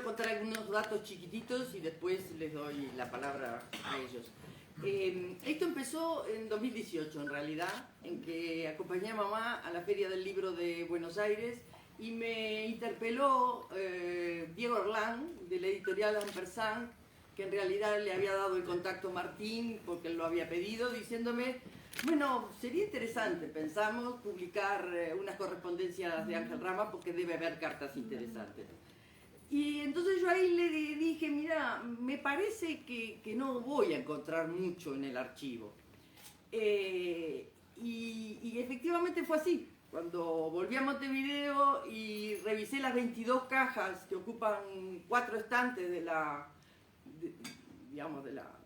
contar algunos datos chiquititos y después les doy la palabra a ellos. Esto empezó en 2018 en realidad, en que acompañé a mamá a la Feria del Libro de Buenos Aires y me interpeló Diego Orlán, de la editorial Ampersand, que en realidad le había dado el contacto a Martín porque él lo había pedido, diciéndome, bueno, sería interesante, pensamos, publicar unas correspondencias de Ángel Rama porque debe haber cartas interesantes. Y entonces yo ahí le dije, mira, me parece que no voy a encontrar mucho en el archivo. Y efectivamente fue así. Cuando volví a Montevideo y revisé las 22 cajas que ocupan 4 estantes de la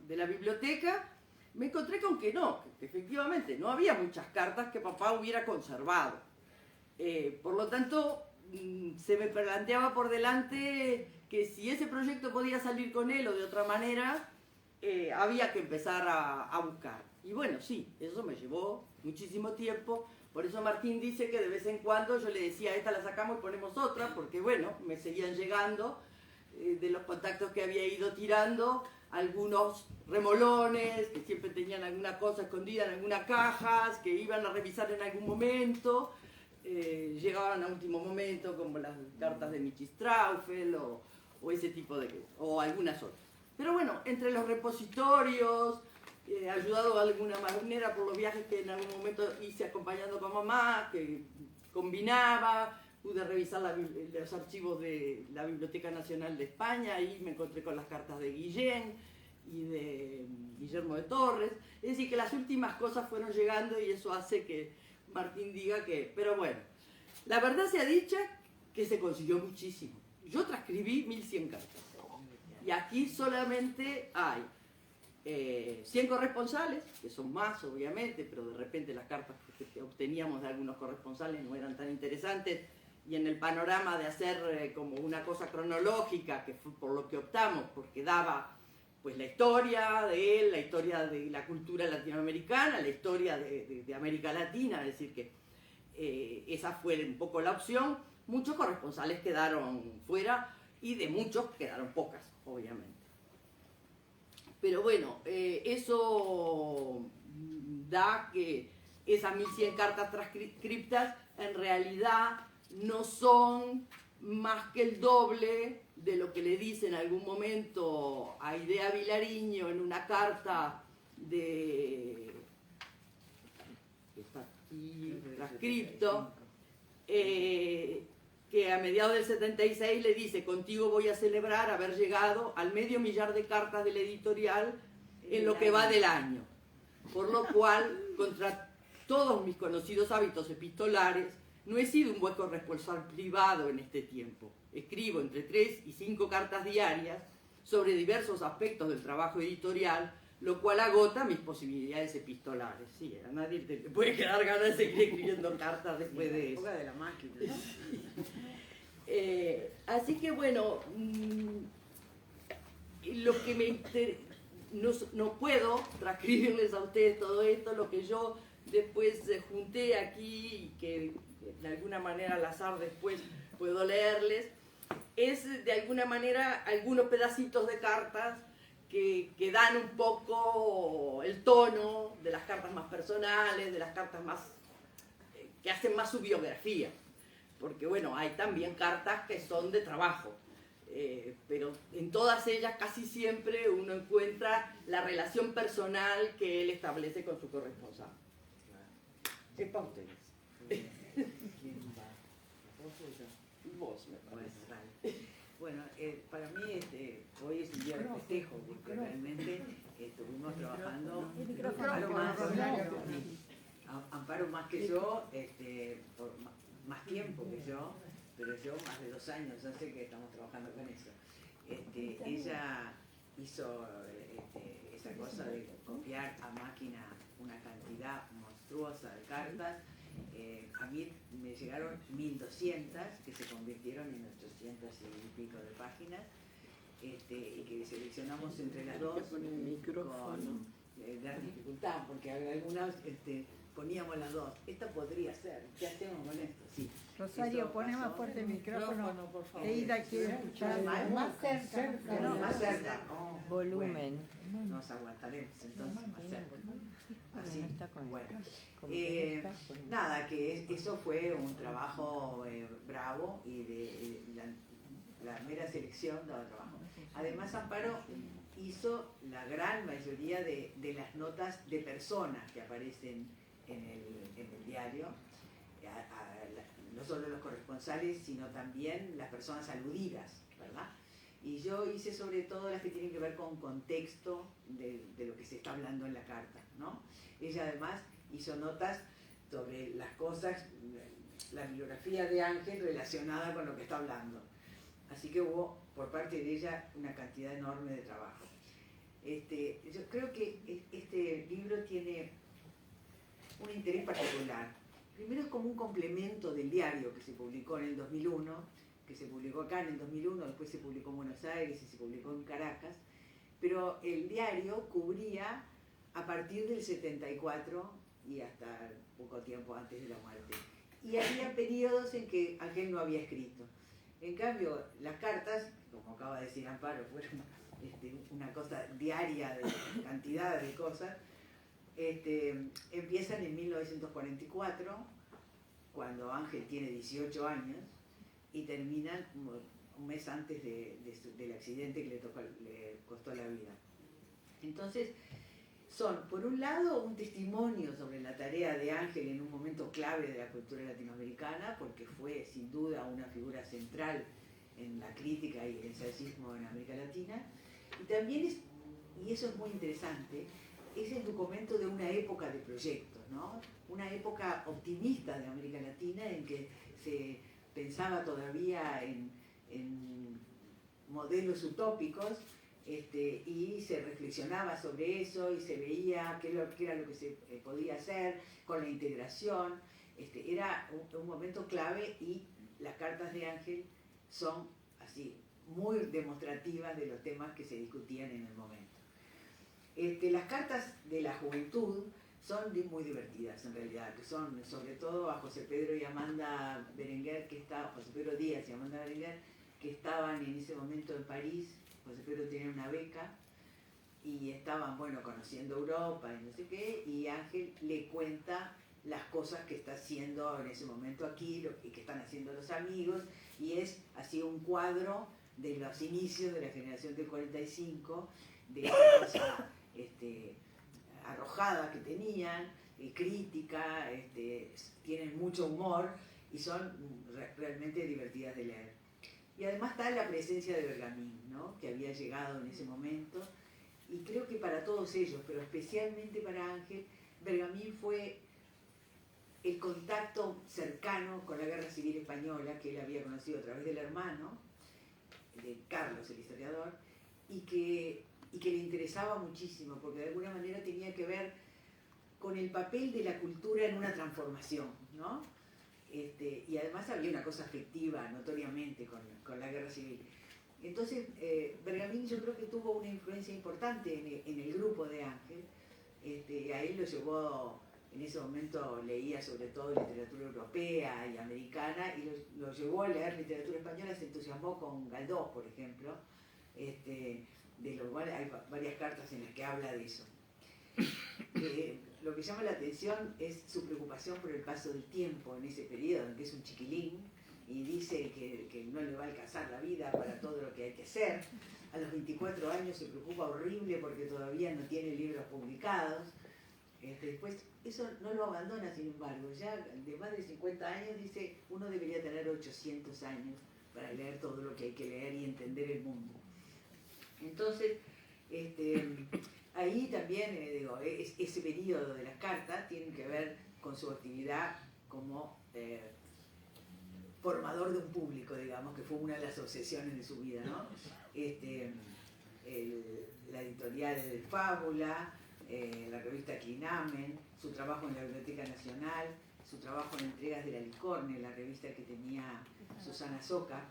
biblioteca, me encontré con que no, que efectivamente no había muchas cartas que papá hubiera conservado. Por lo tanto, se me planteaba por delante que si ese proyecto podía salir con él o de otra manera, había que empezar a buscar. Y bueno, sí, eso me llevó muchísimo tiempo. Por eso Martín dice que de vez en cuando yo le decía, esta la sacamos y ponemos otra, porque bueno, me seguían llegando de los contactos que había ido tirando, algunos remolones que siempre tenían alguna cosa escondida en algunas cajas, que iban a revisar en algún momento, llegaban a último momento, como las cartas de Michi Straufel o ese tipo de cosas, o algunas otras. Pero bueno, entre los repositorios, ayudado de alguna manera por los viajes que en algún momento hice acompañando con mamá, que combinaba, pude revisar los archivos de la Biblioteca Nacional de España y me encontré con las cartas de Guillén y de Guillermo de Torres. Es decir, que las últimas cosas fueron llegando y eso hace que Martín diga que... Pero bueno, la verdad sea dicha que se consiguió muchísimo. Yo transcribí 1100 cartas y aquí solamente hay 100 corresponsales, que son más obviamente, pero de repente las cartas que obteníamos de algunos corresponsales no eran tan interesantes, y en el panorama de hacer como una cosa cronológica, que fue por lo que optamos, porque daba pues la historia de él, la historia de la cultura latinoamericana, la historia de América Latina, es decir que esa fue un poco la opción. Muchos corresponsales quedaron fuera y de muchos quedaron pocas, obviamente. Pero bueno, eso da que esas 1100 cartas transcriptas en realidad no son más que el doble de lo que le dice en algún momento a Idea Vilariño en una carta de... está aquí transcripto, que a mediados del 76 le dice, contigo voy a celebrar haber llegado al 500.000 de cartas del editorial en lo que va del año. Por lo cual, contra todos mis conocidos hábitos epistolares, no he sido un buen corresponsal privado en este tiempo. Escribo entre 3 y 5 cartas diarias sobre diversos aspectos del trabajo editorial, lo cual agota mis posibilidades epistolares. Sí, a nadie te puede quedar ganas de seguir escribiendo cartas después de eso. La época de la máquina, ¿no? Así que bueno, lo que no puedo transcribirles a ustedes todo esto, lo que yo después junté aquí y que de alguna manera al azar después puedo leerles, es de alguna manera algunos pedacitos de cartas que dan un poco el tono de las cartas más personales, de las cartas más que hacen más su biografía. Porque bueno, hay también cartas que son de trabajo, pero en todas ellas casi siempre uno encuentra la relación personal que él establece con su corresponsal. Es para ustedes. ¿Quién va? ¿Vos o yo? Vos, me parece. Bueno, para mí hoy es un día de festejo, porque realmente estuvimos trabajando Amparo más que yo, por más tiempo que yo, pero yo más de 2 años hace que estamos trabajando con eso. Ella hizo esa cosa de copiar a máquina una cantidad monstruosa de cartas. A mí me llegaron 1200 que se convirtieron en 800 y pico de páginas, y que seleccionamos entre las dos con gran dificultad, porque algunas poníamos las dos. Esta podría ser, ¿qué hacemos con esto? Sí. Rosario, Eso pone más pasó. fuerte el micrófono. por favor. Leída quiere escuchar más cerca. No, más cerca. Oh, Volumen. bueno, nos aguantaremos entonces más cerca. Así, bueno. Nada, que eso fue un trabajo bravo y de la mera selección daba trabajo. Además, Amparo hizo la gran mayoría de las notas de personas que aparecen en el diario, no solo los corresponsales, sino también las personas aludidas, ¿verdad? Y yo hice sobre todo las que tienen que ver con contexto de lo que se está hablando en la carta, ¿no? Ella además hizo notas sobre las cosas, la bibliografía de Ángel relacionada con lo que está hablando. Así que hubo por parte de ella una cantidad enorme de trabajo. Yo creo que este libro tiene un interés particular. Primero es como un complemento del diario que se publicó en el 2001, que se publicó acá en el 2001, después se publicó en Buenos Aires y se publicó en Caracas, pero el diario cubría a partir del 74 y hasta poco tiempo antes de la muerte. Y había periodos en que Ángel no había escrito. En cambio, las cartas, como acaba de decir Amparo, fueron una cosa diaria de cantidad de cosas, empiezan en 1944, cuando Ángel tiene 18 años, y terminan un mes antes del accidente que le costó la vida. Entonces, son, por un lado, un testimonio sobre la tarea de Ángel en un momento clave de la cultura latinoamericana, porque fue, sin duda, una figura central en la crítica y el ensayismo en América Latina, y también es, y eso es muy interesante, es el documento de una época de proyectos, ¿no? Una época optimista de América Latina en que se pensaba todavía en modelos utópicos, y se reflexionaba sobre eso y se veía qué era lo que se podía hacer con la integración. Era un momento clave y las cartas de Ángel son así muy demostrativas de los temas que se discutían en el momento. Las cartas de la juventud son muy divertidas en realidad, que son sobre todo a José Pedro y Amanda Berenguer, José Pedro Díaz y Amanda Berenguer, que estaban en ese momento en París. José Pedro tenía una beca y estaban, bueno, conociendo Europa y no sé qué, y Ángel le cuenta las cosas que está haciendo en ese momento aquí y que están haciendo los amigos, y es así un cuadro de los inicios de la generación del 45, de esa cosa arrojada que tenían, crítica, tienen mucho humor y son realmente divertidas de leer. Y además está la presencia de Bergamín, ¿no? Que había llegado en ese momento, y creo que para todos ellos, pero especialmente para Ángel, Bergamín fue el contacto cercano con la Guerra Civil Española que él había conocido a través del hermano, de Carlos, el historiador, y que le interesaba muchísimo, porque de alguna manera tenía que ver con el papel de la cultura en una transformación, ¿no? Y además había una cosa afectiva, notoriamente, con la Guerra Civil. Entonces, Bergamín yo creo que tuvo una influencia importante en el grupo de Ángel. A él lo llevó, en ese momento leía sobre todo literatura europea y americana, y lo llevó a leer literatura española, se entusiasmó con Galdós, por ejemplo, de lo cual hay varias cartas en las que habla de eso. Lo que llama la atención es su preocupación por el paso del tiempo en ese periodo, en que es un chiquilín y dice que no le va a alcanzar la vida para todo lo que hay que hacer. A los 24 años se preocupa horrible porque todavía no tiene libros publicados. Después, eso no lo abandona, sin embargo. Ya de más de 50 años dice, uno debería tener 800 años para leer todo lo que hay que leer y entender el mundo. Entonces, ahí también, ese periodo de las cartas tiene que ver con su actividad como formador de un público, digamos, que fue una de las obsesiones de su vida, ¿no? La editorial Fábula, la revista Clinamen, su trabajo en la Biblioteca Nacional, su trabajo en entregas de la Licorne, la revista que tenía Susana Soca,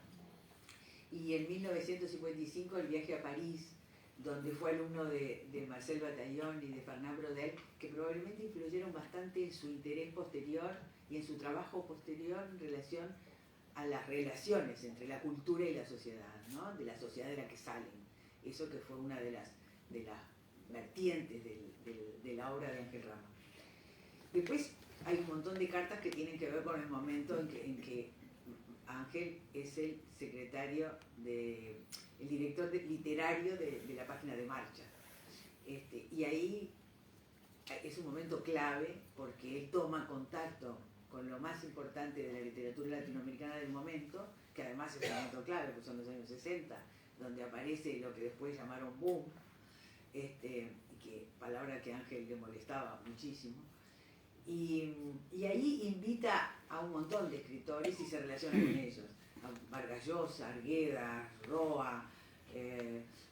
y en 1955 el viaje a París, donde fue alumno de Marcel Bataillon y de Fernand Braudel, que probablemente influyeron bastante en su interés posterior y en su trabajo posterior en relación a las relaciones entre la cultura y la sociedad, ¿no? De la sociedad de la que salen. Eso que fue una de las vertientes de la obra de Ángel Rama. Después hay un montón de cartas que tienen que ver con el momento en que Ángel es el secretario, el director literario de la página de Marcha. Y ahí es un momento clave porque él toma contacto con lo más importante de la literatura latinoamericana del momento, que además es un momento clave, pues son los años 60, donde aparece lo que después llamaron boom, palabra que a Ángel le molestaba muchísimo. Y ahí invita a un montón de escritores y se relaciona con ellos. A Vargas Llosa, Arguedas, Roa,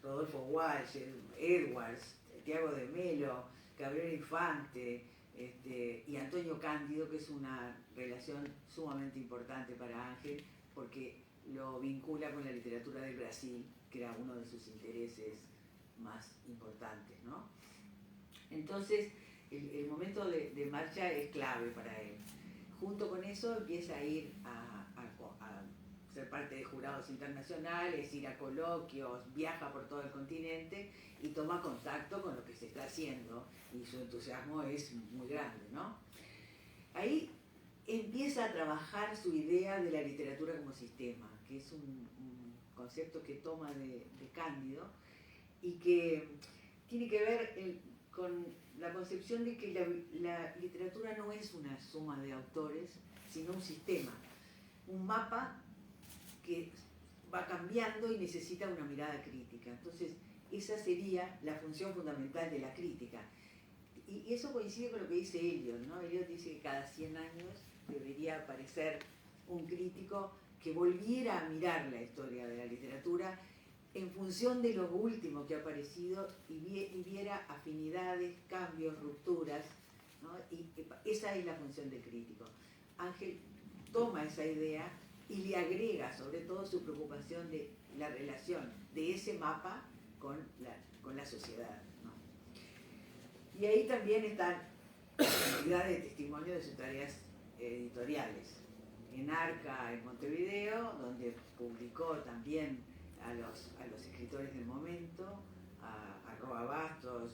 Rodolfo Walsh, Edwards, Tiago de Melo, Gabriel Infante, y Antonio Cándido, que es una relación sumamente importante para Ángel, porque lo vincula con la literatura del Brasil, que era uno de sus intereses más importantes, ¿no? Entonces, el momento de Marcha es clave para él. Junto con eso empieza a ir a ser parte de jurados internacionales, ir a coloquios, viaja por todo el continente y toma contacto con lo que se está haciendo y su entusiasmo es muy grande, ¿no? Ahí empieza a trabajar su idea de la literatura como sistema, que es un concepto que toma de Cándido y que tiene que ver con la concepción de que la literatura no es una suma de autores, sino un sistema, un mapa que va cambiando y necesita una mirada crítica. Entonces, esa sería la función fundamental de la crítica. Y eso coincide con lo que dice Eliot, ¿no? Eliot dice que cada 100 años debería aparecer un crítico que volviera a mirar la historia de la literatura en función de lo último que ha aparecido y viera afinidades, cambios, rupturas, ¿no? Y esa es la función del crítico. Ángel toma esa idea y le agrega sobre todo su preocupación de la relación de ese mapa con la sociedad, ¿no? Y ahí también está la cantidad de testimonio de sus tareas editoriales. En Arca, en Montevideo, donde publicó también a los escritores del momento, a Roa Bastos,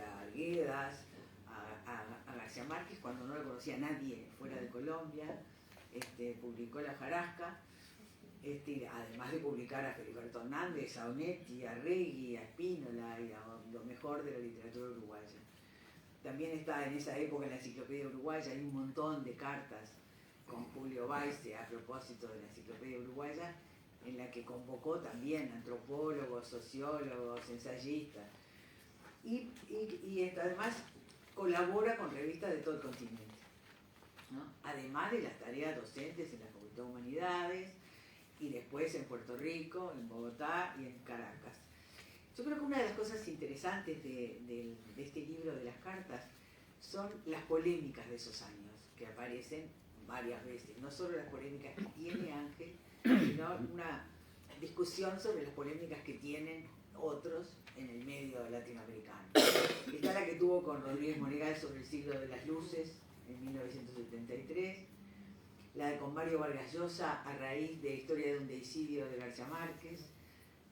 a Arguedas, a García Márquez, cuando no lo conocía nadie fuera de Colombia. Publicó La Jarasca, además de publicar a Feliberto Hernández, a Onetti, a Regui, a Spínola y a lo mejor de la literatura uruguaya. También está en esa época en la Enciclopedia Uruguaya, hay un montón de cartas con Julio Baise a propósito de la Enciclopedia Uruguaya, en la que convocó también antropólogos, sociólogos, ensayistas. Y además colabora con revistas de todo el continente, ¿no? Además de las tareas docentes en la Facultad de Humanidades y después en Puerto Rico, en Bogotá y en Caracas. Yo creo que una de las cosas interesantes de este libro de las cartas son las polémicas de esos años, que aparecen varias veces. No solo las polémicas que tiene Ángel, sino una discusión sobre las polémicas que tienen otros en el medio latinoamericano. Está la que tuvo con Rodríguez Monegal sobre el siglo de las luces, en 1973, la de con Mario Vargas Llosa a raíz de Historia de un deicidio de García Márquez,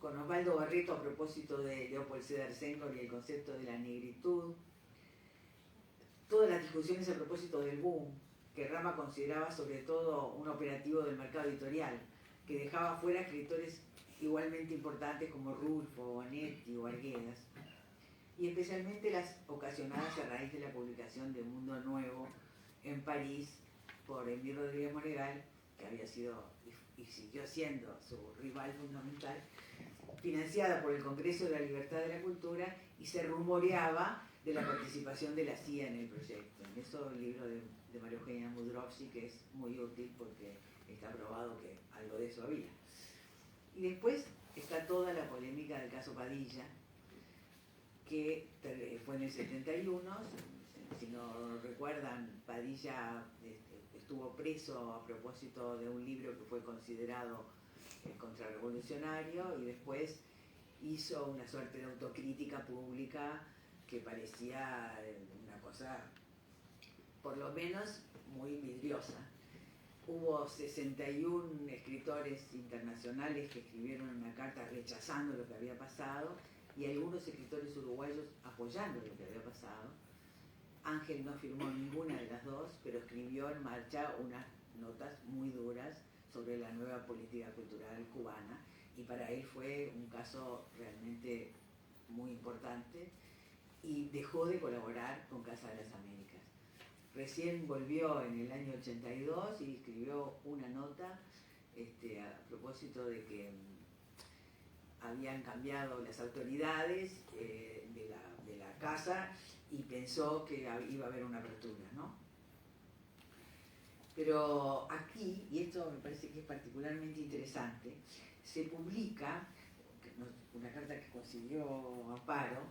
con Osvaldo Barreto a propósito de Leopold Sédar Senghor y el concepto de la negritud, todas las discusiones a propósito del boom, que Rama consideraba sobre todo un operativo del mercado editorial, que dejaba fuera escritores igualmente importantes como Rulfo, Onetti o Arguedas, y especialmente las ocasionadas a raíz de la publicación de Mundo Nuevo en París por Emir Rodríguez Monegal, que había sido y siguió siendo su rival fundamental, financiada por el Congreso de la Libertad de la Cultura, y se rumoreaba de la participación de la CIA en el proyecto. En eso el libro de María Eugenia Mudrovsky, que es muy útil porque está probado que algo de eso había. Y después está toda la polémica del caso Padilla, que fue en el 71, si no recuerdan, Padilla estuvo preso a propósito de un libro que fue considerado contrarrevolucionario, y después hizo una suerte de autocrítica pública que parecía una cosa, por lo menos, muy vidriosa. hubo 61 escritores internacionales que escribieron una carta rechazando lo que había pasado y algunos escritores uruguayos apoyando lo que había pasado. Ángel no firmó ninguna de las dos, pero escribió en marcha unas notas muy duras sobre la nueva política cultural cubana, y para él fue un caso realmente muy importante, y dejó de colaborar con Casa de las Américas. Recién volvió en el año 82 y escribió una nota a propósito de que habían cambiado las autoridades de la casa y pensó que iba a haber una apertura, ¿no? Pero aquí, y esto me parece que es particularmente interesante, se publica una carta que consiguió Amparo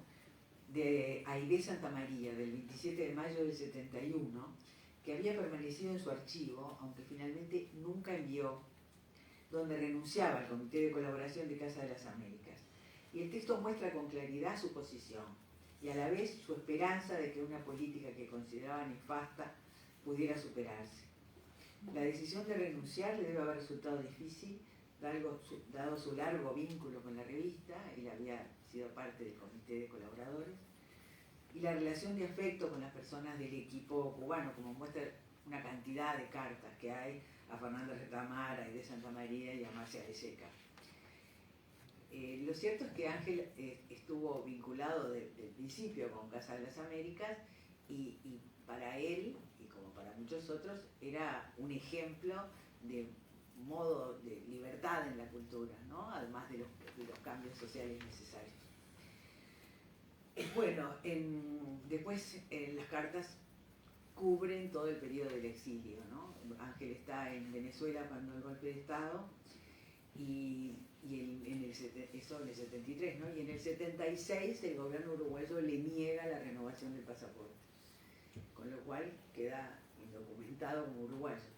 de Aide Santamaría del 27 de mayo del 71, que había permanecido en su archivo, aunque finalmente nunca envió, donde renunciaba al Comité de Colaboración de Casa de las Américas. Y el texto muestra con claridad su posición y a la vez su esperanza de que una política que consideraba nefasta pudiera superarse. La decisión de renunciar le debe haber resultado difícil, dado su largo vínculo con la revista. Él había sido parte del comité de colaboradores, y la relación de afecto con las personas del equipo cubano, como muestra una cantidad de cartas que hay a Fernando Retamar, a de Santa María y a Marcia de Seca. Lo cierto es que Ángel estuvo vinculado desde el principio con Casa de las Américas, y para él, y como para muchos otros, era un ejemplo de modo de libertad en la cultura, ¿no? Además de los cambios sociales necesarios. Bueno, después las cartas cubren todo el periodo del exilio, ¿no? Ángel está en Venezuela cuando el golpe de Estado, eso en el 73, ¿no? Y en el 76 el gobierno uruguayo le niega la renovación del pasaporte, con lo cual queda indocumentado como uruguayo.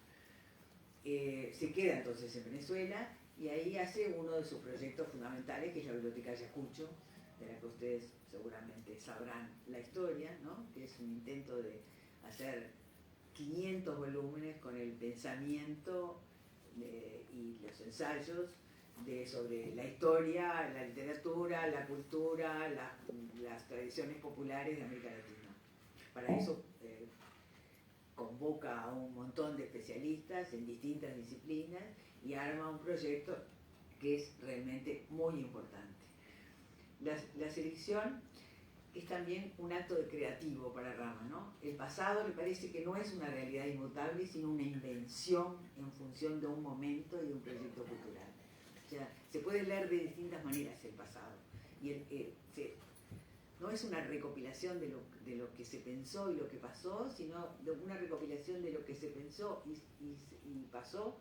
Se queda entonces en Venezuela y ahí hace uno de sus proyectos fundamentales, que es la Biblioteca Ayacucho, de la que ustedes seguramente sabrán la historia, ¿no? Que es un intento de hacer 500 volúmenes con el pensamiento y los ensayos sobre la historia, la literatura, la cultura, las tradiciones populares de América Latina. Para eso convoca a un montón de especialistas en distintas disciplinas y arma un proyecto que es realmente muy importante. La selección es también un acto creativo para Rama, ¿no? El pasado le parece que no es una realidad inmutable, sino una invención en función de un momento y de un proyecto cultural. O sea, se puede leer de distintas maneras el pasado. Y no es una recopilación de lo que se pensó y lo que pasó, sino de una recopilación de lo que se pensó y pasó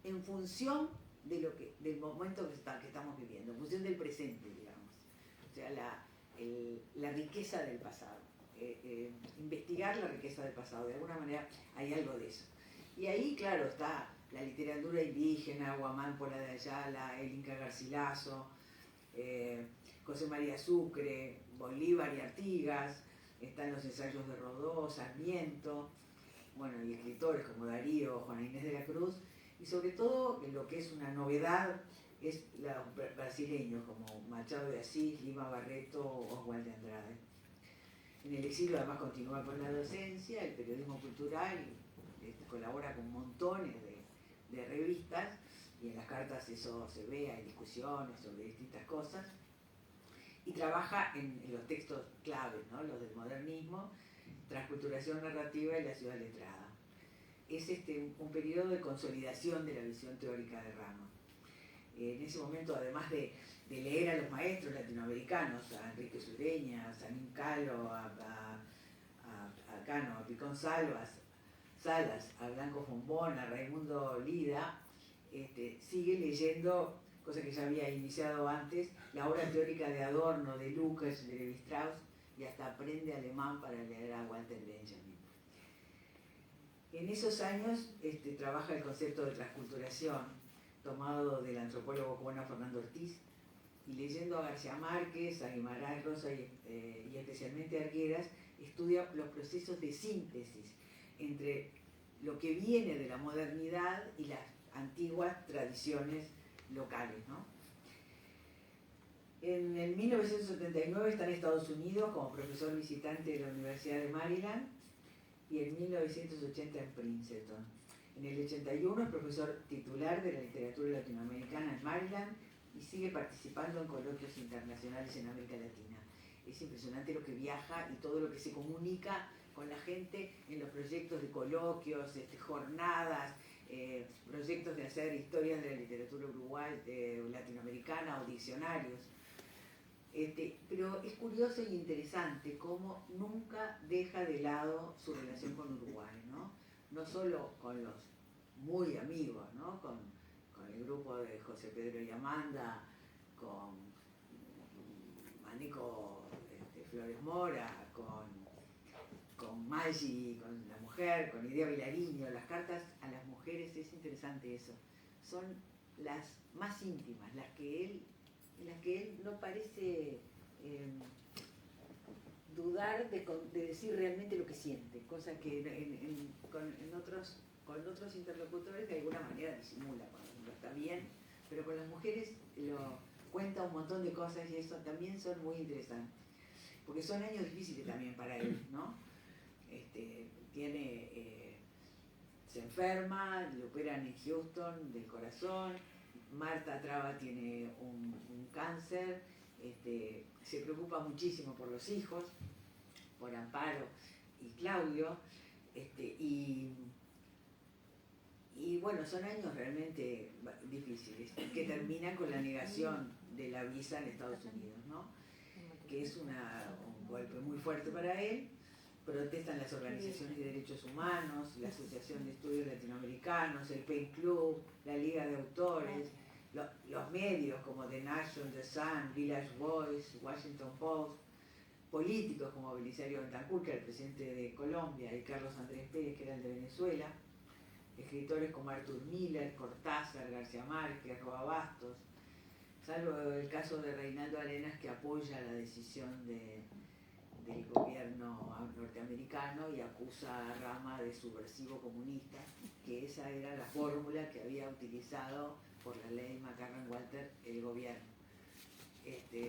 en función del momento que estamos viviendo, en función del presente, digamos. O sea, la riqueza del pasado. Investigar la riqueza del pasado, de alguna manera hay algo de eso. Y ahí, claro, está la literatura indígena, Guamán Pola de Ayala, el Inca Garcilaso, José María Sucre, Bolívar y Artigas, están los ensayos de Rodó, Sarmiento, bueno, y escritores como Darío, Juana Inés de la Cruz, y sobre todo lo que es una novedad es los brasileños como Machado de Assis, Lima Barreto, Oswald de Andrade. En el exilio además continúa con la docencia, el periodismo cultural, colabora con montones de revistas, y en las cartas eso se ve, hay discusiones sobre distintas cosas, y trabaja en los textos claves, ¿no? Los del modernismo, transculturación narrativa y la ciudad letrada. Es un periodo de consolidación de la visión teórica de Rama. En ese momento, además de leer a los maestros latinoamericanos, a Enrique Sureña, a Sanín Calo, a Cano, a Picón Salas, a Blanco Fombón, a Raimundo Lida, sigue leyendo, cosa que ya había iniciado antes, la obra teórica de Adorno, de Lucas, de Levi-Strauss, y hasta aprende alemán para leer a Walter Benjamin. En esos años trabaja el concepto de transculturación, tomado del antropólogo cubano Fernando Ortiz, y leyendo a García Márquez, a Guimarães Rosa y especialmente a Arguedas, estudia los procesos de síntesis entre lo que viene de la modernidad y las antiguas tradiciones locales, ¿no? En el 1979 está en Estados Unidos como profesor visitante de la Universidad de Maryland y en 1980 en Princeton. En el 81 es profesor titular de la literatura latinoamericana en Maryland y sigue participando en coloquios internacionales en América Latina. Es impresionante lo que viaja y todo lo que se comunica con la gente en los proyectos de coloquios, jornadas, proyectos de hacer historias de la literatura latinoamericana o diccionarios. Pero es curioso y interesante cómo nunca deja de lado su relación con Uruguay, ¿no? No solo con los muy amigos, ¿no? Con el grupo de José Pedro y Amanda, con Manico Flores Mora, con Maggi, con la mujer, con Idea Vilariño. Las cartas a las mujeres, es interesante eso, son las más íntimas, en las que él no parece dudar de decir realmente lo que siente, cosa que con otros interlocutores de alguna manera disimula cuando está bien, pero con las mujeres cuenta un montón de cosas y eso también son muy interesantes, porque son años difíciles también para él, ¿no? Se enferma, le operan en Houston del corazón. Marta Traba tiene un cáncer, se preocupa muchísimo por los hijos, por Amparo y Claudio, y bueno, son años realmente difíciles, que terminan con la negación de la visa en Estados Unidos, ¿no? Que es un golpe muy fuerte para él. Protestan las organizaciones de derechos humanos, la Asociación de Estudios Latinoamericanos, el PEN Club, la Liga de Autores, los medios como The Nation, The Sun, Village Voice, Washington Post, políticos como Belisario Betancur, que era el presidente de Colombia, y Carlos Andrés Pérez, que era el de Venezuela, escritores como Arthur Miller, Cortázar, García Márquez, Roa Bastos, salvo el caso de Reinaldo Arenas, que apoya la decisión del gobierno norteamericano y acusa a Rama de subversivo comunista, que esa era la fórmula que había utilizado por la ley McCarran-Walter el gobierno.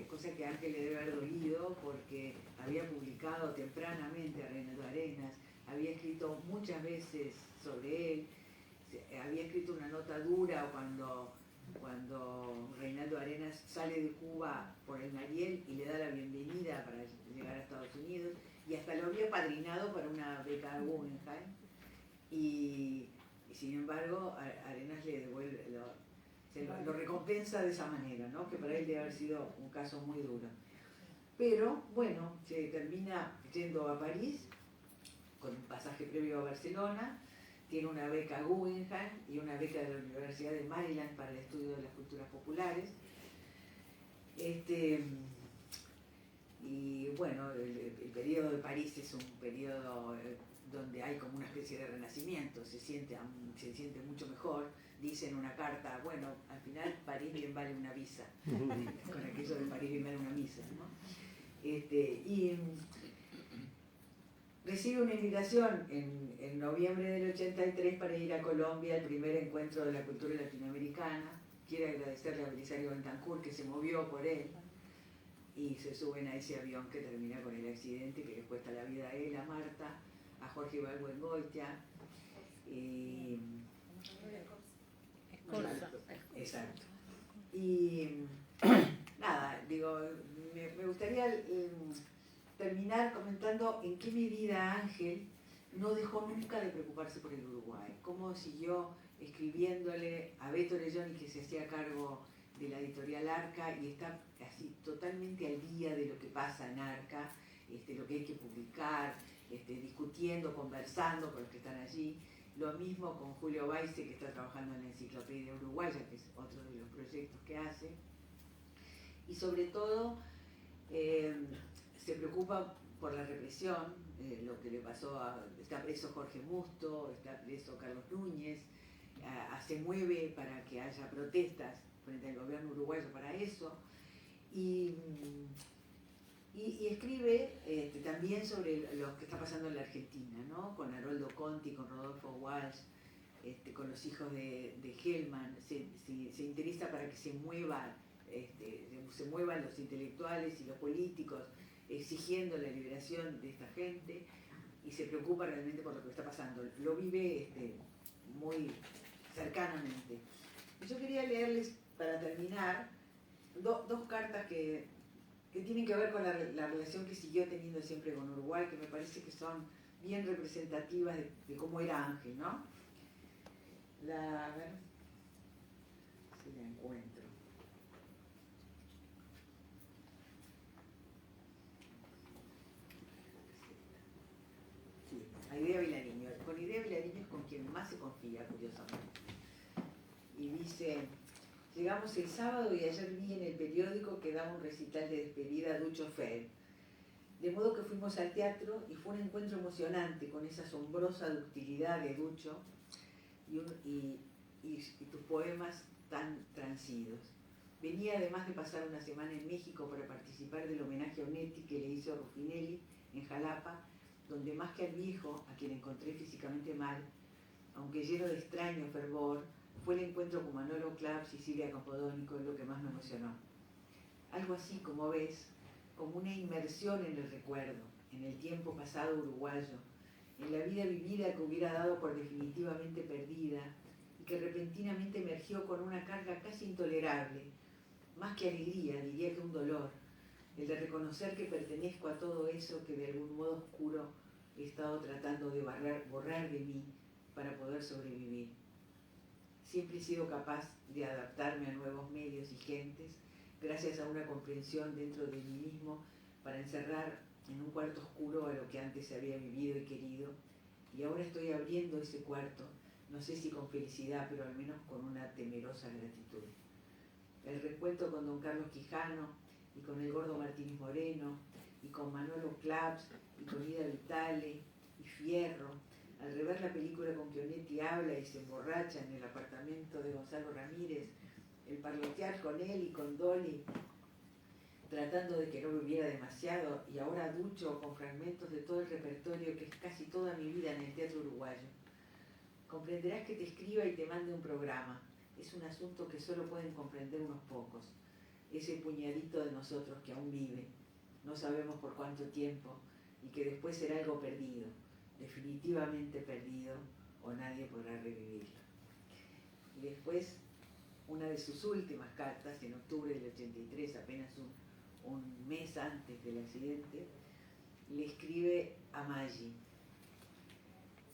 Cosa que a Ángel le debe haber dolido porque había publicado tempranamente a Reinaldo Arenas, había escrito muchas veces sobre él, había escrito una nota dura cuando Reinaldo Arenas sale de Cuba por el Mariel y le da la bienvenida para llegar a Estados Unidos, y hasta lo había padrinado para una beca Guggenheim, y sin embargo Arenas le devuelve, lo recompensa de esa manera, ¿no? Que para él debe haber sido un caso muy duro. Pero bueno, se termina yendo a París con un pasaje previo a Barcelona. Tiene una beca Guggenheim y una beca de la Universidad de Maryland para el estudio de las culturas populares. Y bueno, el periodo de París es un periodo donde hay como una especie de renacimiento, se siente mucho mejor. Dice en una carta, bueno, al final París bien vale una visa, con aquello de París bien vale una misa, ¿no? Y recibe una invitación en noviembre del 83 para ir a Colombia al primer encuentro de la cultura latinoamericana. Quiere agradecerle a Belisario Betancur, que se movió por él, y se suben a ese avión que termina con el accidente que les cuesta la vida a él, a Marta, a Jorge Ibargüengoitia. Exacto. Y nada, digo, me gustaría terminar comentando en qué medida Ángel no dejó nunca de preocuparse por el Uruguay, cómo siguió escribiéndole a Beto Orelloni, que se hacía cargo de la editorial Arca y está así totalmente al día de lo que pasa en Arca, lo que hay que publicar, discutiendo, conversando con los que están allí. Lo mismo con Julio Baise, que está trabajando en la Enciclopedia Uruguaya, que es otro de los proyectos que hace. Y sobre todo se preocupa por la represión, lo que le pasó está preso Jorge Musto, está preso Carlos Núñez, se mueve para que haya protestas frente al gobierno uruguayo para eso. Y Y escribe también sobre lo que está pasando en la Argentina, ¿no? Con Haroldo Conti, con Rodolfo Walsh, con los hijos de Hellman. Se interesa para que se muevan los intelectuales y los políticos exigiendo la liberación de esta gente, y se preocupa realmente por lo que está pasando. Lo vive muy cercanamente. Yo quería leerles, para terminar, dos cartas que tienen que ver con la relación que siguió teniendo siempre con Uruguay, que me parece que son bien representativas de cómo era Ángel, ¿no? A ver si la encuentro. Sí, a Idea Vilariño. Con Idea Vilariño es con quien más se confía, curiosamente. Y dice: llegamos el sábado y ayer vi en el periódico que daba un recital de despedida a Ducho Fer. De modo que fuimos al teatro y fue un encuentro emocionante con esa asombrosa ductilidad de Ducho y tus poemas tan transidos. Venía además de pasar una semana en México para participar del homenaje a Onetti que le hizo Ruffinelli en Jalapa, donde más que al viejo, a quien encontré físicamente mal, aunque lleno de extraño fervor, fue el encuentro con Manolo Claps y Silvia Campodónico lo que más me emocionó. Algo así, como ves, como una inmersión en el recuerdo, en el tiempo pasado uruguayo, en la vida vivida que hubiera dado por definitivamente perdida y que repentinamente emergió con una carga casi intolerable, más que alegría, diría que un dolor, el de reconocer que pertenezco a todo eso que de algún modo oscuro he estado tratando de borrar de mí para poder sobrevivir. Siempre he sido capaz de adaptarme a nuevos medios y gentes, gracias a una comprensión dentro de mí mismo para encerrar en un cuarto oscuro a lo que antes había vivido y querido, y ahora estoy abriendo ese cuarto, no sé si con felicidad, pero al menos con una temerosa gratitud. El recuento con don Carlos Quijano, y con el gordo Martínez Moreno, y con Manolo Claps, y con Ida Vitale, y Fierro, al rever la película con que Onetti habla y se emborracha en el apartamento de Gonzalo Ramírez, el parlotear con él y con Dolly, tratando de que no bebiera demasiado, y ahora Ducho con fragmentos de todo el repertorio que es casi toda mi vida en el teatro uruguayo. Comprenderás que te escriba y te mande un programa. Es un asunto que solo pueden comprender unos pocos. Ese puñadito de nosotros que aún vive, no sabemos por cuánto tiempo, y que después será algo perdido, definitivamente perdido, o nadie podrá revivirlo. Y después, una de sus últimas cartas, en octubre del 83, apenas un mes antes del accidente, le escribe a Maggi.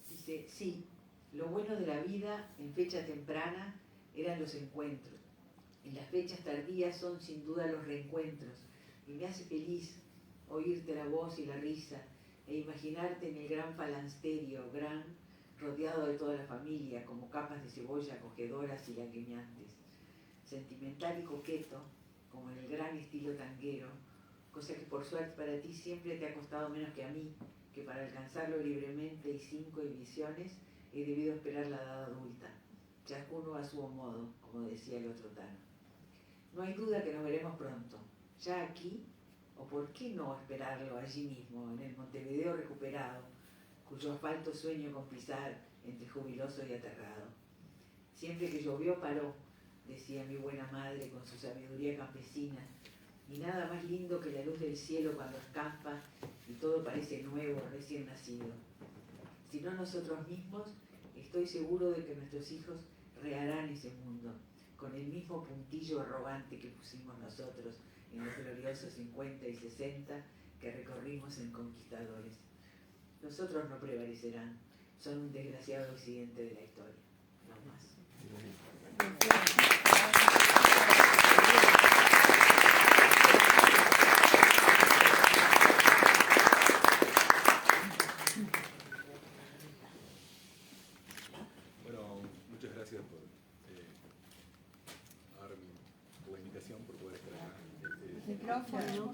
Dice: sí, lo bueno de la vida en fecha temprana eran los encuentros. En las fechas tardías son sin duda los reencuentros, y me hace feliz oírte la voz y la risa e imaginarte en el gran falansterio, rodeado de toda la familia, como capas de cebolla acogedoras y lagrimeantes. Sentimental y coqueto, como en el gran estilo tanguero, cosa que por suerte para ti siempre te ha costado menos que a mí, que para alcanzarlo libremente y sin cohibiciones he debido esperar la edad adulta, ya uno a su modo, como decía el otro Tano. No hay duda que nos veremos pronto, ya aquí, o por qué no esperarlo allí mismo, en el Montevideo recuperado, cuyo asfalto sueño con pisar entre jubiloso y aterrado. Siempre que llovió paró, decía mi buena madre con su sabiduría campesina, y nada más lindo que la luz del cielo cuando escampa y todo parece nuevo, recién nacido. Si no nosotros mismos, estoy seguro de que nuestros hijos reharán ese mundo, con el mismo puntillo arrogante que pusimos nosotros en los gloriosos 50 y 60 que recorrimos en Conquistadores. Los otros no prevalecerán, son un desgraciado accidente de la historia, no más. Bueno, muchas gracias por la invitación, por poder estar acá. Micrófono.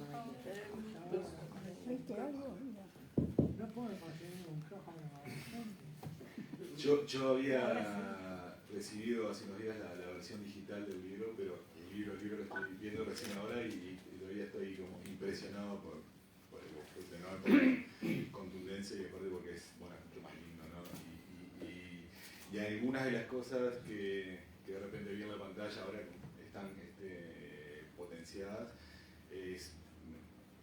Yo había recibido hace unos días la versión digital del libro, pero el libro lo estoy viendo recién ahora y todavía estoy como impresionado además por la contundencia y aparte porque es, bueno, mucho más lindo, ¿no? Y algunas de las cosas que de repente vi en la pantalla ahora están potenciadas, es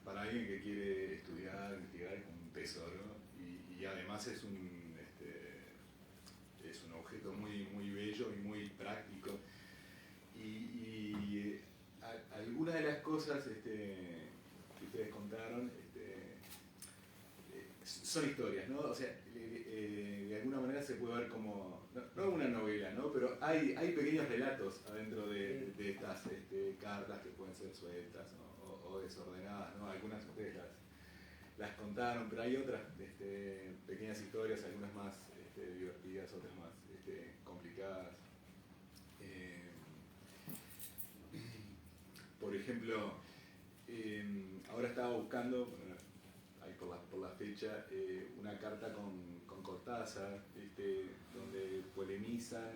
para alguien que quiere estudiar, investigar, es un tesoro y además es un objeto muy, muy bello y muy práctico. Algunas de las cosas que ustedes contaron son historias, ¿no? O sea, de alguna manera se puede ver como, no una novela, ¿no? Pero hay pequeños relatos adentro de estas cartas que pueden ser sueltas o desordenadas, ¿no? Algunas de ustedes las contaron, pero hay otras pequeñas historias, algunas más divertidas, otras más complicadas. Por ejemplo, ahora estaba buscando, ahí por la fecha, una carta con Cortázar, donde polemizan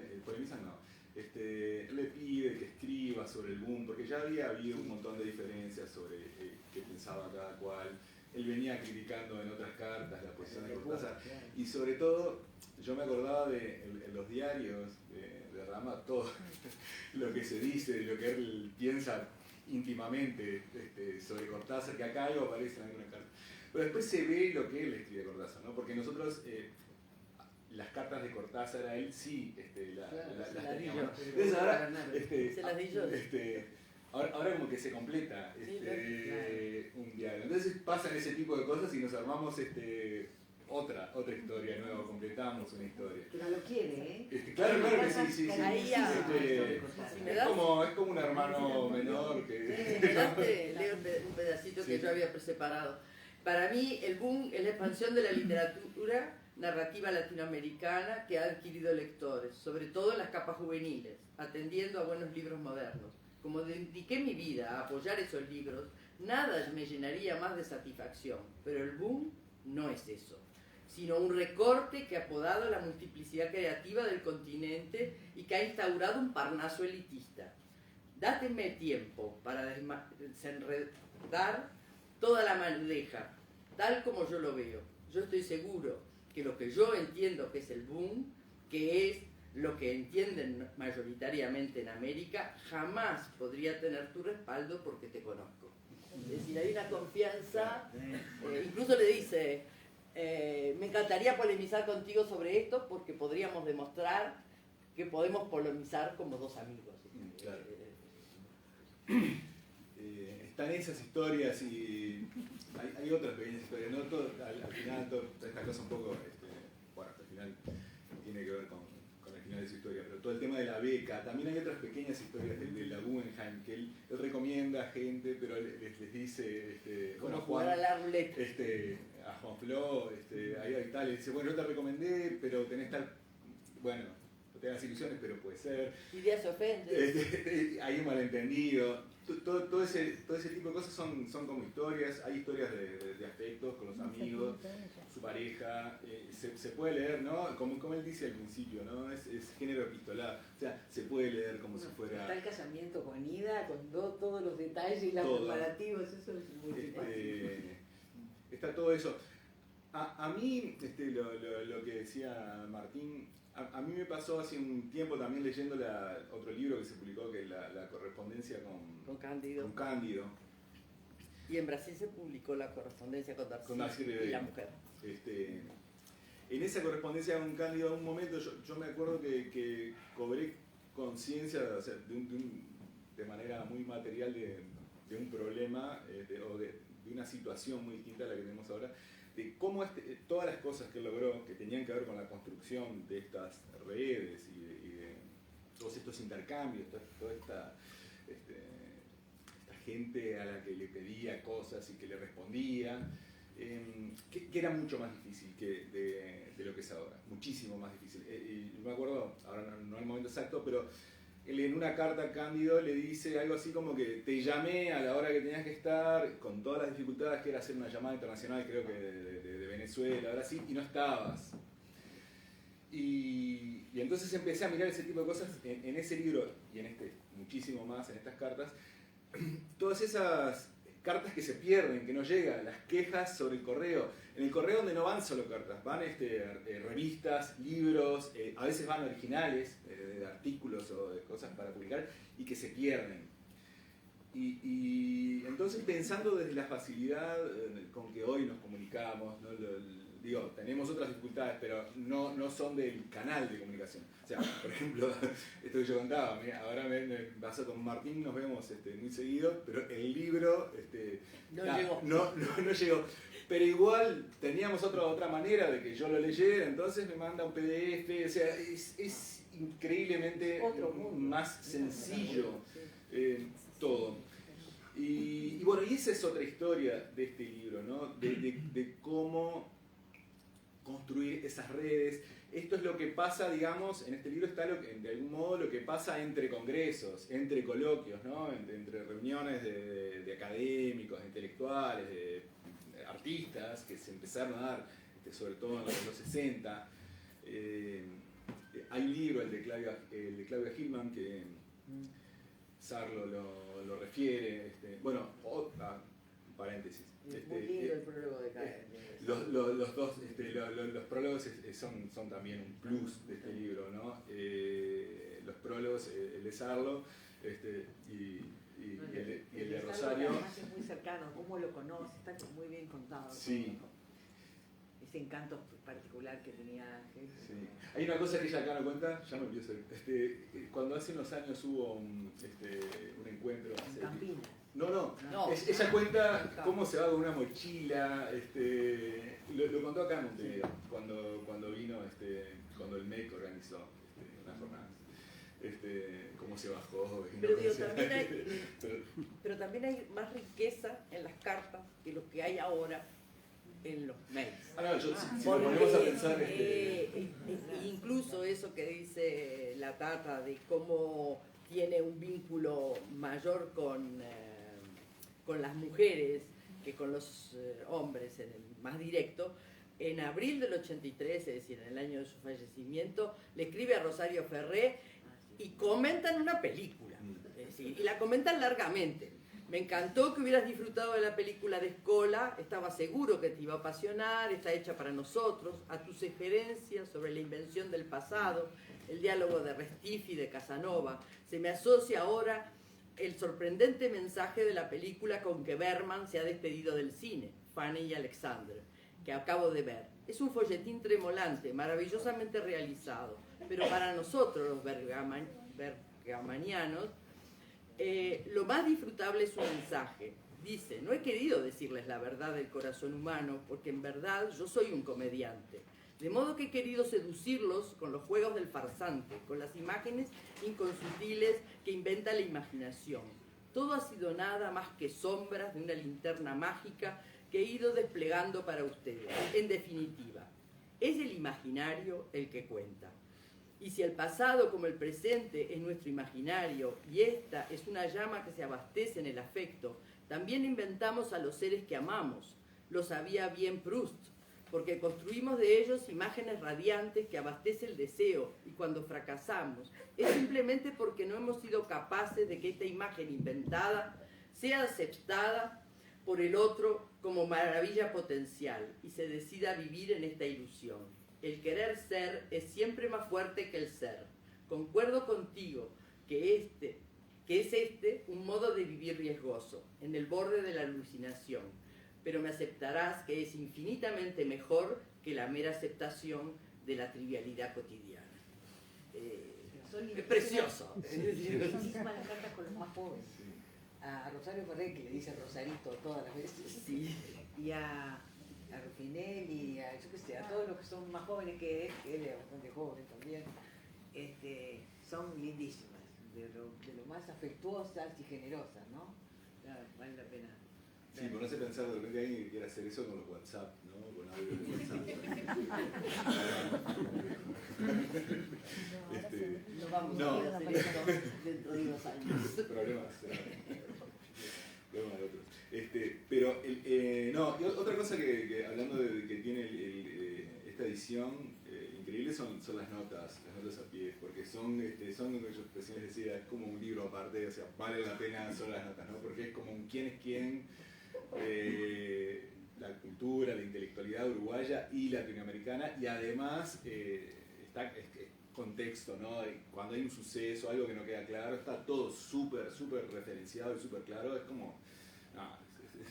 no, él le pide que escriba sobre el boom, porque ya había habido un montón de diferencias sobre qué pensaba cada cual. Él venía criticando en otras cartas la posición de Cortázar, y sobre todo, yo me acordaba en los diarios de Rama, todo lo que se dice, lo que él piensa íntimamente sobre Cortázar, que acá algo aparece en alguna carta. Pero después se ve lo que él escribe de Cortázar, ¿no? Porque nosotros las cartas de Cortázar a él sí las teníamos, ¿no? Entonces ahora, se las di yo. ahora como que se completa un diálogo. Entonces pasan ese tipo de cosas y nos armamos otra historia nueva, completamos una historia. Pero lo quiere, ¿eh? Claro que sí. Ahí Es como un hermano menor que... Leo un pedacito que yo había separado. Para mí, el boom es la expansión de la literatura narrativa latinoamericana que ha adquirido lectores, sobre todo en las capas juveniles, atendiendo a buenos libros modernos. Como dediqué mi vida a apoyar esos libros, nada me llenaría más de satisfacción, pero el boom no es eso, sino un recorte que ha podado la multiplicidad creativa del continente y que ha instaurado un Parnaso elitista. Dáteme tiempo para desenredar toda la madeja, tal como yo lo veo. Yo estoy seguro que lo que yo entiendo que es el boom, que es lo que entienden mayoritariamente en América, jamás podría tener tu respaldo porque te conozco. Es decir, hay una confianza, incluso le dice, me encantaría polemizar contigo sobre esto porque podríamos demostrar que podemos polemizar como dos amigos. Claro. Están esas historias y hay otras pequeñas historias, ¿no? Al final, toda esta cosa un poco, bueno, al final tiene que ver con el final de su historia, pero todo el tema de la beca, también hay otras pequeñas historias de la Guggenheim que él recomienda a gente, pero les dice, bueno, jugar a la ruleta. A Juan Flo, ahí tal, le dice, bueno, yo te recomendé, pero tenés tal, bueno, no tengas ilusiones, pero puede ser. Y ya se ofende. Hay un malentendido. Todo ese tipo de cosas son como historias, hay historias de afectos con los amigos, su pareja, se puede leer, ¿no? Como él dice al principio, ¿no? Es género epistolar, o sea, se puede leer como si fuera... Está el casamiento con Ida, con todos los detalles y los preparativos, eso es muy simpático. Está todo eso. A mí, lo que decía Martín, a mí me pasó hace un tiempo también leyendo otro libro que se publicó, que es la correspondencia con Cándido. Y en Brasil se publicó la correspondencia con Darcy y la mujer. En esa correspondencia con Cándido, en un momento yo me acuerdo que cobré conciencia, o sea, de manera muy material de un problema o de una situación muy distinta a la que tenemos ahora, de cómo todas las cosas que él logró, que tenían que ver con la construcción de estas redes y de todos estos intercambios, toda esta gente a la que le pedía cosas y que le respondía, que era mucho más difícil de lo que es ahora, muchísimo más difícil. Y me acuerdo, ahora no el momento exacto, pero él en una carta a Cándido le dice algo así como que te llamé a la hora que tenías que estar, con todas las dificultades que era hacer una llamada internacional, creo que de Venezuela, Brasil, y no estabas. Y entonces empecé a mirar ese tipo de cosas en ese libro, y en muchísimo más, en estas cartas, todas esas cartas que se pierden, que no llegan, las quejas sobre el correo. En el correo donde no van solo cartas, van revistas, libros, a veces van originales, de artículos o de cosas para publicar, y que se pierden. Y entonces pensando desde la facilidad con que hoy nos comunicamos, ¿no? Digo, tenemos otras dificultades, pero no son del canal de comunicación. O sea, por ejemplo, esto que yo contaba, ahora me paso con Martín, nos vemos muy seguido, pero el libro no llegó. Pero igual teníamos otra manera de que yo lo leyera, entonces me manda un PDF, o sea, es increíblemente más sencillo todo. Y bueno, y esa es otra historia de este libro, ¿no? De cómo construir esas redes. Esto es lo que pasa, digamos, en este libro está de algún modo lo que pasa entre congresos, entre coloquios, ¿no? Entre reuniones de académicos, de intelectuales, de artistas que se empezaron a dar, sobre todo en los 60. Hay un libro, el de Claudia Hillman, que Sarlo lo refiere. Bueno, paréntesis. Muy lindo el prólogo de cada. Los prólogos son también un plus de este libro, ¿no? Los prólogos, el de Sarlo y el de Rosario. Además es muy cercano, cómo lo conoce, está muy bien contado. Sí. Ese encanto particular que tenía Ángel. Sí. Hay una cosa que ella acá no cuenta, ya me empiezo. Cuando hace unos años hubo un encuentro. En Campinas. No. Ella cuenta cómo se va con una mochila. Lo contó acá en Montevideo, cuando vino, cuando el MEC organizó unas jornadas. Cómo se bajó. Pero digo, pero también hay más riqueza en las cartas que lo que hay ahora en los mails. Si nos ponemos a pensar... incluso eso que dice la Tata de cómo tiene un vínculo mayor con las mujeres que con los hombres en el más directo. En abril del 83, es decir, en el año de su fallecimiento, le escribe a Rosario Ferré y comentan una película, es decir, y la comentan largamente. Me encantó que hubieras disfrutado de la película de Scola, estaba seguro que te iba a apasionar, está hecha para nosotros, a tus sugerencias sobre la invención del pasado, el diálogo de Restiff y de Casanova. Se me asocia ahora el sorprendente mensaje de la película con que Bergman se ha despedido del cine, Fanny y Alexander, que acabo de ver. Es un folletín tremolante, maravillosamente realizado, pero para nosotros los bergamanianos, lo más disfrutable es su mensaje. Dice: no he querido decirles la verdad del corazón humano, porque en verdad yo soy un comediante. De modo que he querido seducirlos con los juegos del farsante, con las imágenes inconsutiles que inventa la imaginación. Todo ha sido nada más que sombras de una linterna mágica que he ido desplegando para ustedes. En definitiva, es el imaginario el que cuenta. Y si el pasado como el presente es nuestro imaginario y esta es una llama que se abastece en el afecto, también inventamos a los seres que amamos. Lo sabía bien Proust, porque construimos de ellos imágenes radiantes que abastece el deseo, y cuando fracasamos es simplemente porque no hemos sido capaces de que esta imagen inventada sea aceptada por el otro como maravilla potencial y se decida a vivir en esta ilusión. El querer ser es siempre más fuerte que el ser. Concuerdo contigo que es un modo de vivir riesgoso, en el borde de la alucinación, pero me aceptarás que es infinitamente mejor que la mera aceptación de la trivialidad cotidiana. Es precioso. Muchísimas las cartas con los más jóvenes. A Rosario Ferré, que le dice Rosarito todas las veces, Sí. y a Rufinel y a, yo qué sé, a todos los que son más jóvenes que él es bastante joven también, son lindísimas, de lo más afectuosas y generosas, ¿no? Vale la pena. Sí, pero no sé pensar de repente alguien que quiera hacer eso con los WhatsApp, ¿no? Con audio de WhatsApp. No vamos a hacer esto dentro de 2 años. Problemas de otros. Pero, no, y otra cosa que hablando de que tiene esta edición increíble son las notas a pie, porque son lo que yo recién decía, es como un libro aparte, o sea, vale la pena son las notas, ¿no? Porque es como un quién es quién, la cultura, la intelectualidad uruguaya y latinoamericana, y además está contexto, ¿no? Cuando hay un suceso, algo que no queda claro, está todo súper referenciado y súper claro, es como,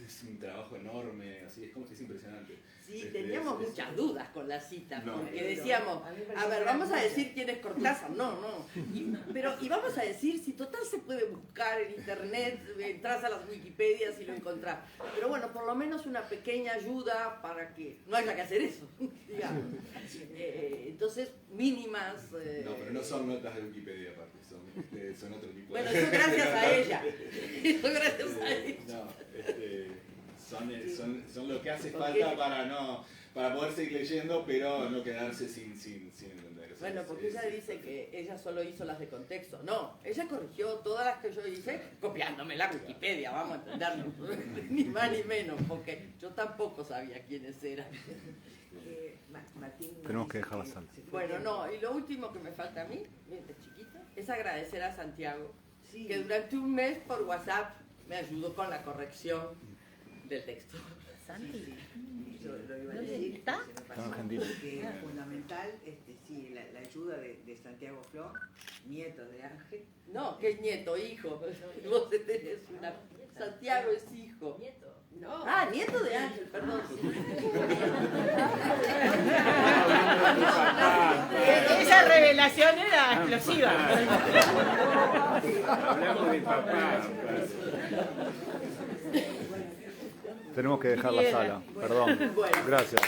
es un trabajo enorme, así, es impresionante. Sí, teníamos muchas dudas con la cita, No, porque pero decíamos, a mí me a pareció ver, que vamos a era decir quién es Cortázar, no. Y vamos a decir, si total se puede buscar en internet, entras a las Wikipedias y lo encontrás. Pero bueno, por lo menos una pequeña ayuda para que no haya que hacer eso, digamos. Entonces, mínimas... No, pero no son notas de Wikipedia aparte, son otro tipo Bueno, de... eso gracias a ella. Eso gracias a ella. Son lo que hace falta para poder seguir leyendo, pero no quedarse sin entender. Bueno, porque ella dice que ella solo hizo las de contexto. No, ella corrigió todas las que yo hice copiándome la Wikipedia, vamos a entendernos. Ni más ni menos, porque yo tampoco sabía quiénes eran. Martín Tenemos que dice dejar la sala. se fue Bueno, tiempo. no, y lo último que me falta a mí, mientras chiquita, es agradecer a Santiago, Sí. que durante un mes por WhatsApp me ayudó con la corrección del texto. Sí, yo lo iba a ¿Dónde decir, está? se me pasó, en Argentina. porque es fundamental, sí, la ayuda de Santiago Flor, nieto de Ángel. No, que es nieto, hijo. Vos tenés una... Santiago es hijo. No, Ah, nieto de Ángel, perdón. Esa revelación era explosiva. Hablamos de papá. Tenemos que dejar la sala. Perdón. Bueno. Gracias.